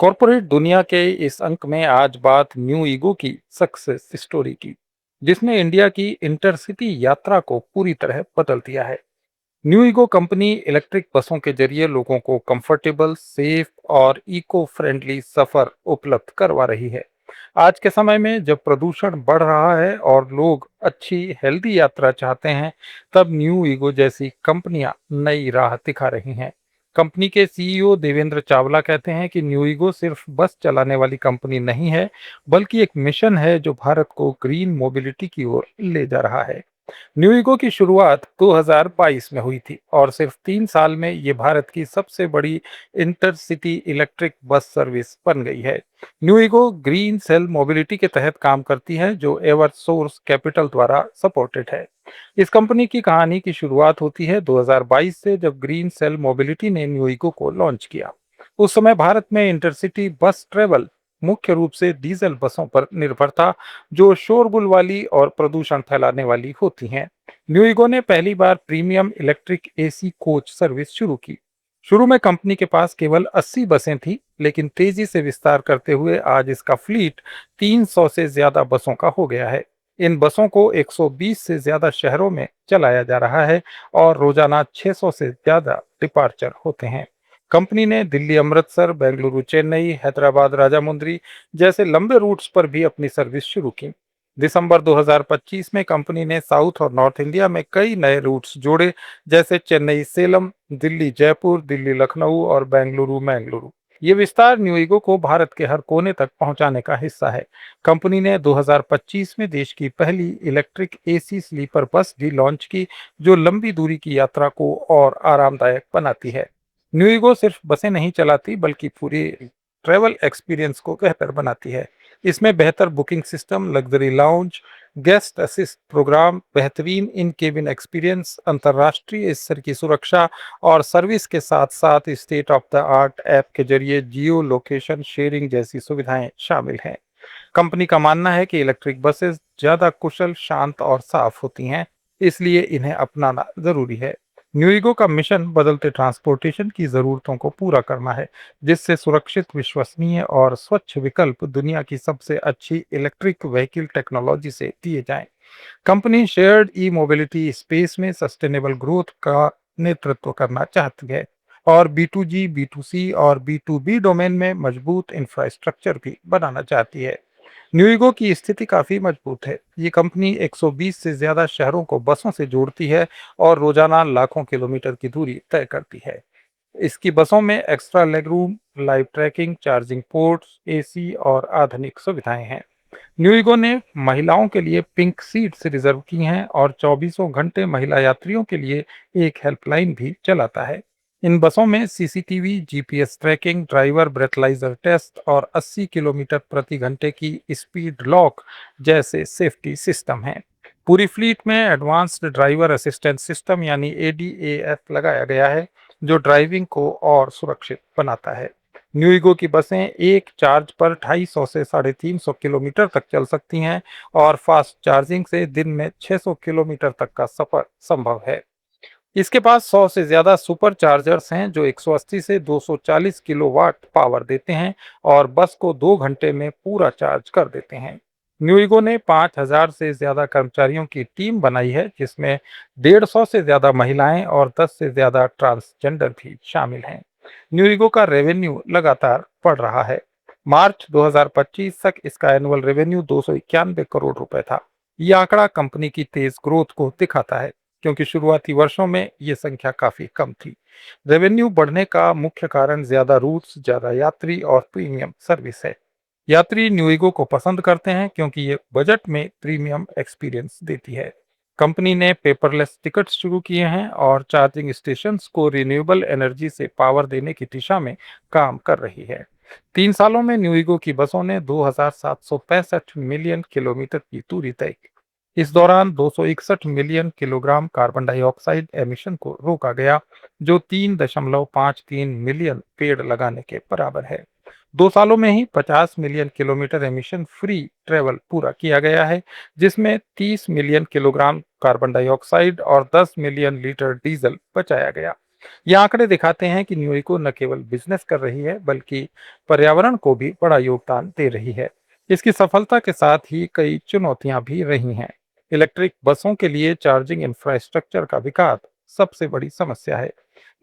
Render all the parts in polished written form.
Corporate दुनिया के इस अंक में आज बात न्यू ईगो की सक्सेस स्टोरी की, जिसने इंडिया की इंटरसिटी यात्रा को पूरी तरह बदल दिया है। न्यू ईगो कंपनी इलेक्ट्रिक बसों के जरिए लोगों को कंफर्टेबल, सेफ और इको फ्रेंडली सफर उपलब्ध करवा रही है। आज के समय में जब प्रदूषण बढ़ रहा है और लोग अच्छी हेल्दी यात्रा चाहते हैं, तब न्यू ईगो जैसी कंपनियां नई राह दिखा रही हैं। कंपनी के सीईओ देवेंद्र चावला कहते हैं कि न्यू ईगो सिर्फ बस चलाने वाली कंपनी नहीं है, बल्कि एक मिशन है जो भारत को ग्रीन मोबिलिटी की ओर ले जा रहा है। न्यूइगो की शुरुआत 2022 में हुई थी और सिर्फ 3 साल में ये भारत की सबसे बड़ी इंटरसिटी इलेक्ट्रिक बस सर्विस बन गई है। न्यूइगो ग्रीन सेल मोबिलिटी के तहत काम करती है, जो एवर सोर्स कैपिटल द्वारा सपोर्टेड है। इस कंपनी की कहानी की शुरुआत होती है 2022 से, जब ग्रीन सेल मोबिलिटी ने न्यूइगो को लॉन्च किया। उस समय भारत में इंटरसिटी बस ट्रेवल मुख्य रूप से डीजल बसों पर निर्भर था, जो शोरगुल वाली और प्रदूषण फैलाने वाली होती हैं। न्यूइगो ने पहली बार premium electric AC coach service शुरू की। शुरू में कंपनी के पास केवल 80 बसें थी, लेकिन तेजी से विस्तार करते हुए आज इसका फ्लीट 300 से ज्यादा बसों का हो गया है। इन बसों को 120 से ज्यादा शहरों में चलाया जा रहा है और रोजाना 600 से ज्यादा डिपार्चर होते हैं। कंपनी ने दिल्ली अमृतसर, बेंगलुरु चेन्नई, हैदराबाद राजामुंद्री जैसे लंबे रूट्स पर भी अपनी सर्विस शुरू की। दिसंबर 2025 में कंपनी ने साउथ और नॉर्थ इंडिया में कई नए रूट्स जोड़े, जैसे चेन्नई सेलम, दिल्ली जयपुर, दिल्ली लखनऊ और बेंगलुरु मैंगलुरु। ये विस्तार न्यूइगो को भारत के हर कोने तक पहुंचाने का हिस्सा है। कंपनी ने 2025 में देश की पहली इलेक्ट्रिक एसी स्लीपर बस भी लॉन्च की, जो लंबी दूरी की यात्रा को और आरामदायक बनाती है। न्यूइगो सिर्फ बसें नहीं चलाती, बल्कि पूरी ट्रैवल एक्सपीरियंस को बेहतर बनाती है। इसमें बेहतर booking system, luxury lounge, guest assist program, बेहतरीन इन केबिन एक्सपीरियंस, अंतर्राष्ट्रीय स्तर की सुरक्षा और सर्विस के साथ साथ state of the art app के जरिए जियो लोकेशन शेयरिंग जैसी सुविधाएं शामिल हैं। कंपनी का मानना है कि इलेक्ट्रिक बसेस ज्यादा कुशल, शांत और साफ होती हैं, इसलिए इन्हें अपनाना जरूरी है। न्यूइगो का मिशन बदलते ट्रांसपोर्टेशन की जरूरतों को पूरा करना है, जिससे सुरक्षित, विश्वसनीय और स्वच्छ विकल्प दुनिया की सबसे अच्छी इलेक्ट्रिक व्हीकल टेक्नोलॉजी से दिए जाएं। कंपनी शेयर्ड ई मोबिलिटी स्पेस में सस्टेनेबल ग्रोथ का नेतृत्व करना चाहती है और B2G, B2C और B2B डोमेन में मजबूत इंफ्रास्ट्रक्चर भी बनाना चाहती है। न्यूइगो की स्थिति काफी मजबूत है। ये कंपनी 120 से ज्यादा शहरों को बसों से जोड़ती है और रोजाना लाखों किलोमीटर की दूरी तय करती है। इसकी बसों में extra leg room, live tracking, charging ports, AC और आधुनिक सुविधाएं हैं। न्यूइगो ने महिलाओं के लिए पिंक सीट्स रिजर्व की हैं और चौबीसों घंटे महिला यात्रियों के लिए एक हेल्पलाइन भी चलाता है। इन बसों में CCTV, GPS tracking, driver breathalyser test और 80 किलोमीटर प्रति घंटे की स्पीड लॉक जैसे सेफ्टी सिस्टम हैं। पूरी फ्लीट में एडवांस्ड ड्राइवर असिस्टेंस सिस्टम यानी एडीएएस लगाया गया है, जो ड्राइविंग को और सुरक्षित बनाता है। न्यूइगो की बसें एक चार्ज पर 250 से 350 किलोमीटर तक चल सकती हैं और फास्ट चार्जिंग से दिन में 600 किलोमीटर तक का सफर संभव है। इसके पास 100 से ज्यादा सुपर चार्जर्स हैं, जो 180 से 240 किलोवाट पावर देते हैं और बस को 2 घंटे में पूरा चार्ज कर देते हैं। न्यूइगो ने 5,000 से ज्यादा कर्मचारियों की टीम बनाई है, जिसमें 150 से ज्यादा महिलाएं और 10 से ज्यादा ट्रांसजेंडर भी शामिल हैं। न्यूइगो का रेवेन्यू लगातार बढ़ रहा है। मार्च 2025 तक इसका एनुअल रेवेन्यू 291 करोड़ रुपए था। यह आंकड़ा कंपनी की तेज ग्रोथ को दिखाता है, क्योंकि शुरुआती वर्षों में ये संख्या काफी कम थी। रेवेन्यू बढ़ने का मुख्य कारण ज्यादा रूट्स, ज्यादा यात्री और प्रीमियम सर्विस है। यात्री न्यूइगो को पसंद करते हैं क्योंकि ये बजट में प्रीमियम एक्सपीरियंस देती है। कंपनी ने पेपरलेस टिकट शुरू किए हैं और चार्जिंग स्टेशंस को रिन्यूएबल एनर्जी से पावर देने की दिशा में काम कर रही है। 3 सालों में न्यूइगो की बसों ने 2,765 मिलियन किलोमीटर की दूरी तय की। इस दौरान 261 million kilogram carbon dioxide emission को रोका गया, जो 3.53 मिलियन पेड़ लगाने के बराबर है। 2 सालों में ही 50 million kilometre emission free travel पूरा किया गया है, जिसमें 30 मिलियन किलोग्राम कार्बन डाइऑक्साइड और 10 मिलियन लीटर डीजल बचाया गया। ये आंकड़े दिखाते हैं कि न्यू इको न केवल बिजनेस कर रही है बल्कि पर्यावरण को भी बड़ा योगदान दे रही है। इसकी सफलता के साथ ही कई चुनौतियां भी रही हैं। इलेक्ट्रिक बसों के लिए चार्जिंग इंफ्रास्ट्रक्चर का विकास सबसे बड़ी समस्या है।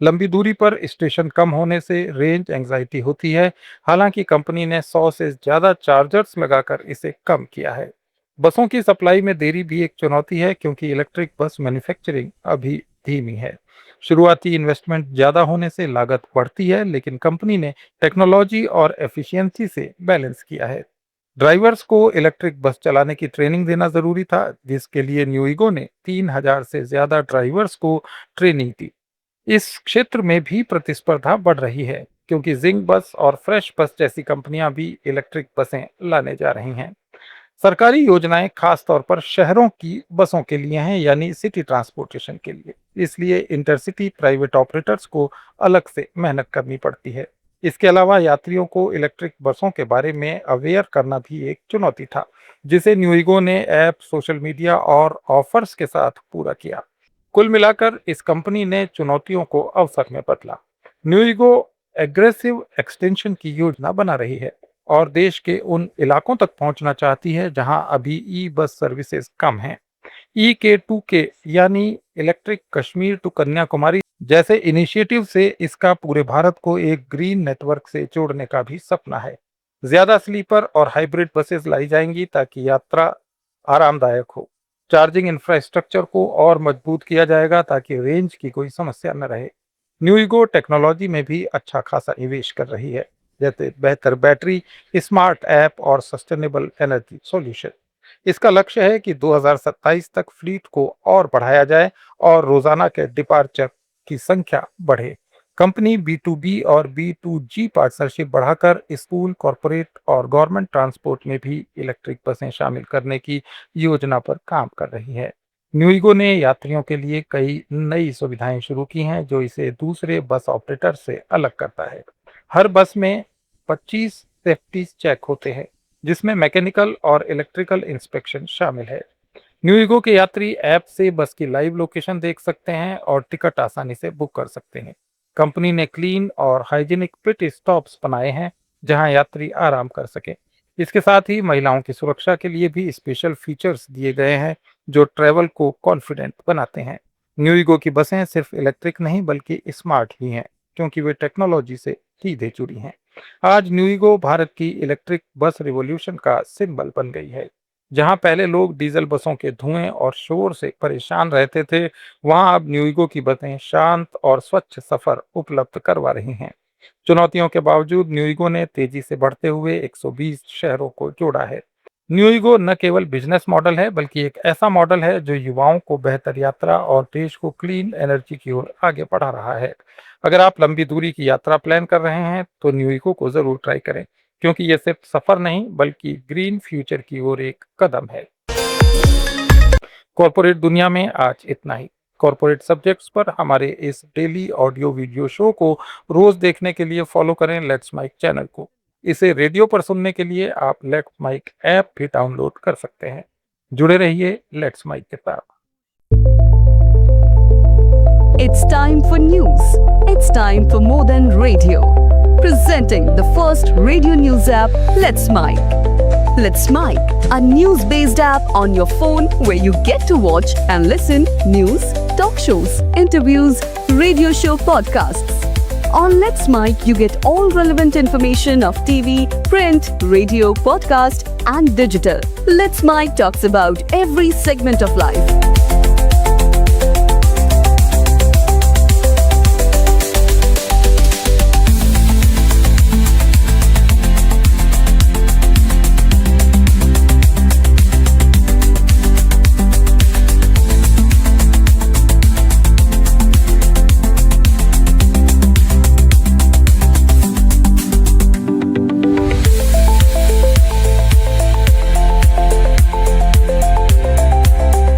लंबी दूरी पर स्टेशन कम होने से रेंज एंजाइटी होती है। हालांकि कंपनी ने 100 से ज्यादा चार्जर्स लगाकर इसे कम किया है। बसों की सप्लाई में देरी भी एक चुनौती है क्योंकि इलेक्ट्रिक बस मैन्युफैक्चरिंग अभी धीमी है। शुरुआती इन्वेस्टमेंट ज़्यादा होने से लागत बढ़ती है, लेकिन कंपनी ने टेक्नोलॉजी और एफिशिएंसी से बैलेंस किया है। ड्राइवर्स को इलेक्ट्रिक बस चलाने की ट्रेनिंग देना जरूरी था, जिसके लिए न्यूइगो ने 3000 से ज्यादा ड्राइवर्स को ट्रेनिंग दी। इस क्षेत्र में भी प्रतिस्पर्धा बढ़ रही है क्योंकि जिंक बस और फ्रेश बस जैसी कंपनियां भी इलेक्ट्रिक बसें लाने जा रही हैं। सरकारी योजनाएं खास तौर पर शहरों की बसों के लिए हैं, यानी सिटी ट्रांसपोर्टेशन के लिए। इसलिए इंटरसिटी प्राइवेट ऑपरेटर्स को अलग से मेहनत करनी पड़ती है। इसके अलावा यात्रियों को इलेक्ट्रिक बसों के बारे में अवेयर करना भी एक चुनौती था, जिसे न्यूइगो ने ऐप, सोशल मीडिया और ऑफर्स के साथ पूरा किया। कुल मिलाकर इस कंपनी ने चुनौतियों को अवसर में बदला। न्यूइगो एग्रेसिव एक्सटेंशन की योजना बना रही है और देश के उन इलाकों तक पहुंचना चाहती है जहां अभी ई बस सर्विसेज कम हैं। EK2K यानी इलेक्ट्रिक कश्मीर टू कन्याकुमारी जैसे इनिशिएटिव से इसका पूरे भारत को एक ग्रीन नेटवर्क से जोड़ने का भी सपना है। ज्यादा स्लीपर और हाइब्रिड बसेस लाई जाएंगी ताकि यात्रा आरामदायक हो। चार्जिंग इंफ्रास्ट्रक्चर को और मजबूत किया जाएगा ताकि रेंज की कोई समस्या न रहे। न्यूइगो टेक्नोलॉजी में भी अच्छा खासा निवेश कर रही है, जैसे बेहतर बैटरी, स्मार्ट ऐप और सस्टेनेबल एनर्जी सॉल्यूशन। इसका लक्ष्य है कि 2027 तक फ्लीट को और बढ़ाया जाए और रोजाना के डिपार्चर की संख्या बढ़े। कंपनी B2B और B2G पार्टनरशिप बढ़ाकर स्कूल, कॉरपोरेट और गवर्नमेंट ट्रांसपोर्ट में भी इलेक्ट्रिक बसें शामिल करने की योजना पर काम कर रही है। न्यूइगो ने यात्रियों के लिए कई नई सुविधाएं शुरू की हैं जो इसे दूसरे बस ऑपरेटर से अलग करता है। हर बस में 25 सेफ्टी चेक होते हैं, जिसमें मैकेनिकल और इलेक्ट्रिकल इंस्पेक्शन शामिल है। न्यूइगो के यात्री ऐप से बस की लाइव लोकेशन देख सकते हैं और टिकट आसानी से बुक कर सकते हैं। कंपनी ने क्लीन और हाइजीनिक पिट स्टॉप्स बनाए हैं जहां यात्री आराम कर सके। इसके साथ ही महिलाओं की सुरक्षा के लिए भी स्पेशल फीचर्स दिए गए हैं जो ट्रैवल को कॉन्फिडेंट बनाते हैं। न्यूइगो की बसें सिर्फ इलेक्ट्रिक नहीं बल्कि स्मार्ट भी हैं क्योंकि वे टेक्नोलॉजी से सीधे जुड़ी हैं। आज न्यूइगो भारत की इलेक्ट्रिक बस रिवॉल्यूशन का सिंबल बन गई है। जहां पहले लोग डीजल बसों के धुएं और शोर से परेशान रहते थे, वहां अब न्यूइगो की बसें शांत और स्वच्छ सफर उपलब्ध करवा रही हैं। चुनौतियों के बावजूद न्यूइगो ने तेजी से बढ़ते हुए 120 शहरों को जोड़ा है। न्यूइगो न केवल बिजनेस मॉडल है बल्कि एक ऐसा मॉडल है जो युवाओं को बेहतर यात्रा और देश को क्लीन एनर्जी की ओर आगे बढ़ा रहा है। अगर आप लंबी दूरी की यात्रा प्लान कर रहे हैं तो न्यूइगो को जरूर ट्राई करें, क्योंकि ये सिर्फ सफर नहीं बल्कि ग्रीन फ्यूचर की ओर एक कदम है। कॉर्पोरेट दुनिया में आज इतना ही। कॉर्पोरेट सब्जेक्ट्स पर हमारे इस डेली ऑडियो वीडियो शो को रोज देखने के लिए फॉलो करें लेट्स माइक चैनल को। इसे रेडियो पर सुनने के लिए आप लेट्स माइक ऐप भी डाउनलोड कर सकते हैं। जुड़े रहिए लेट्स माइक के साथ। It's time for news. It's time for more than radio. Presenting the first radio news app, Let's Mic. Let's Mic, a news-based app on your phone where you get to watch and listen news, talk shows, interviews, radio show podcasts. On Let's Mic, you get all relevant information of TV, print, radio, podcast, and digital. Let's Mic talks about every segment of life.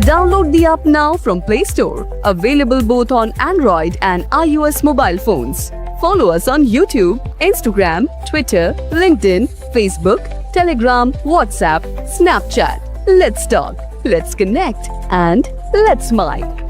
Download the app now from Play Store. Available both on Android and iOS mobile phones. Follow us on YouTube, Instagram, Twitter, LinkedIn, Facebook, Telegram, WhatsApp, Snapchat. Let's talk, let's connect, and let's mic.